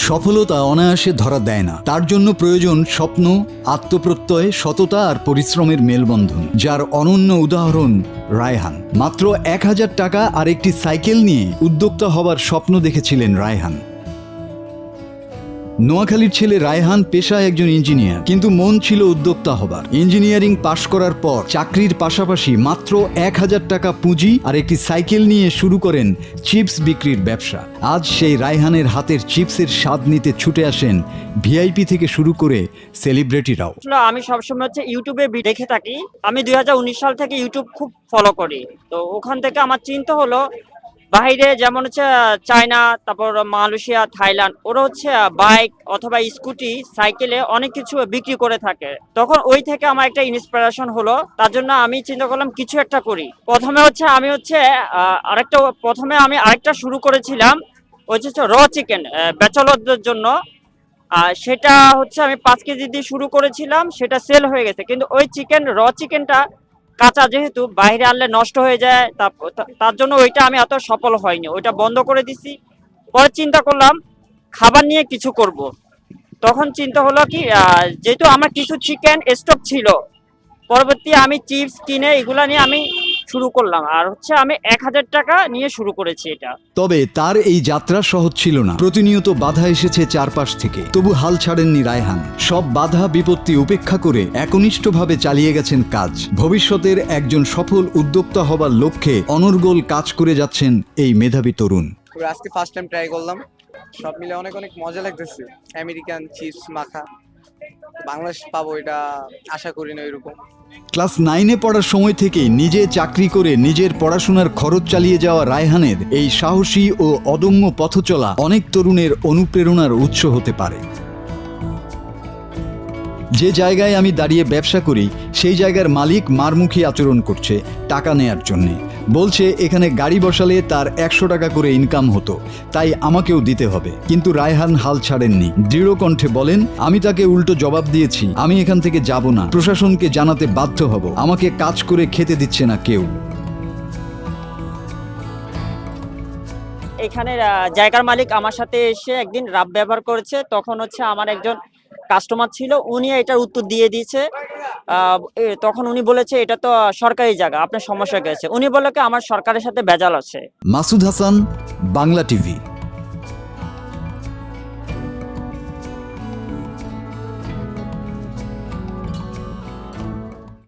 সফলতা অনায়াসে ধরা দেয় না, তার জন্য প্রয়োজন স্বপ্ন, আত্মপ্রত্যয়, সততা আর পরিশ্রমের মেলবন্ধন, যার অনন্য উদাহরণ রায়হান। মাত্র ১,০০০ টাকা আর একটি সাইকেল নিয়ে উদ্যোক্তা হবার স্বপ্ন দেখেছিলেন রায়হান। নোয়াখালীর ছেলে রায়হান পেশায় একজন ইঞ্জিনিয়ার, কিন্তু মন ছিল উদ্যোক্তা হবার। ইঞ্জিনিয়ারিং পাশ করার পর চাকরির পাশাপাশি মাত্র ১,০০০ টাকা পুঁজি আর একটি সাইকেল নিয়ে শুরু করেন চিপস বিক্রির ব্যবসা। আজ সেই রায়হানের হাতের চিপসের স্বাদ নিতে ছুটে আসেন ভিআইপি থেকে শুরু করে সেলিব্রিটিরাও। আমি সবসময় হচ্ছে ইউটিউবে দেখে থাকি। আমি 2019 সাল থেকে ইউটিউব খুব ফলো করি। তো ওখান থেকে আমার চিন্তা হলো বাইরে যেমন হচ্ছে চায়না, তারপর মালয়েশিয়া, থাইল্যান্ড, ওরা হচ্ছে বাইক অথবা স্কুটি, সাইকেলে অনেক কিছু বিক্রি করে থাকে। তখন ওই থেকে আমার একটা ইন্সপিরেশন হলো, তার জন্য আমি চিন্তা করলাম কিছু একটা করি। প্রথমে আমি আরেকটা শুরু করেছিলাম, ওই হচ্ছে র চিকেন ব্যাচেলরদের জন্য। সেটা হচ্ছে আমি 5 কেজি দিয়ে শুরু করেছিলাম, সেটা সেল হয়ে গেছে। কিন্তু ওই র চিকেনটা কাঁচা, যেহেতু বাইরে আনলে নষ্ট হয়ে যায়, তার জন্য ওইটা আমি এত সফল হয়নি, ওইটা বন্ধ করে দিছি। পরে চিন্তা করলাম খাবার নিয়ে কিছু করব। তখন চিন্তা হলো কি, যেহেতু আমার কিছু চিকেন স্টক ছিল, পরবর্তী আমি চিপস কিনে এগুলা নিয়ে আমি শুরু করলাম। আর হচ্ছে আমি ১,০০০ টাকা নিয়ে শুরু করেছি এটা। তবে তার এই যাত্রা সহজ ছিল না। প্রতিনিয়ত বাধা এসেছে চারপাশ থেকে, তবু হাল ছাড়েননি রায়হান। সব বাধা বিপত্তি উপেক্ষা করে একনিষ্ঠভাবে চালিয়ে গেছেন কাজ। ভবিষ্যতের একজন সফল উদ্যোক্তা হবার লক্ষ্যে অনর্গল কাজ করে যাচ্ছেন এই মেধাবী তরুণ। আজকে ফার্স্ট টাইম ট্রাই করলাম, সব মিলে অনেক অনেক মজা লাগতেছে। আমেরিকান চিপস মাখা, বাংলাদেশ পাবো এটা আশা করি না এরকম। ক্লাস 9-এ পড়ার সময় থেকেই নিজে চাকরি করে নিজের পড়াশোনার খরচ চালিয়ে যাওয়া রায়হানের এই সাহসী ও অদম্য পথচলা অনেক তরুণের অনুপ্রেরণার উৎস হতে পারে। যে জায়গায় আমি দাঁড়িয়ে ব্যবসা করি, সেই জায়গার মালিক মারমুখী আচরণ করছে টাকা নেয়ার জন্যে। বলছে এখানে গাড়ি বসালে তার ১০০ টাকা করে ইনকাম হতো, তাই আমাকেও দিতে হবে। কিন্তু রায়হান হাল ছাড়েননি, দৃঢ় কণ্ঠে বলেন, আমি তাকে উল্টো জবাব দিয়েছি, আমি এখান থেকে যাব না, প্রশাসনকে জানাতে বাধ্য হব, আমাকে কাজ করে খেতে দিচ্ছে না কেউ। এখানে জায়গার মালিক আমার সাথে এসে একদিন রাব ব্যবহার করেছে। তখন হচ্ছে আমার একজন কাস্টমার ছিল, উনি এটার উত্তর দিয়ে দিয়েছে। তখন উনি বলেছে এটা তো সরকারি জায়গা, আপনার সমস্যা গেছে। উনি বলল কি আমার সরকারের সাথে ভেজাল আছে। মাসুদ হাসান, বাংলা টিভি।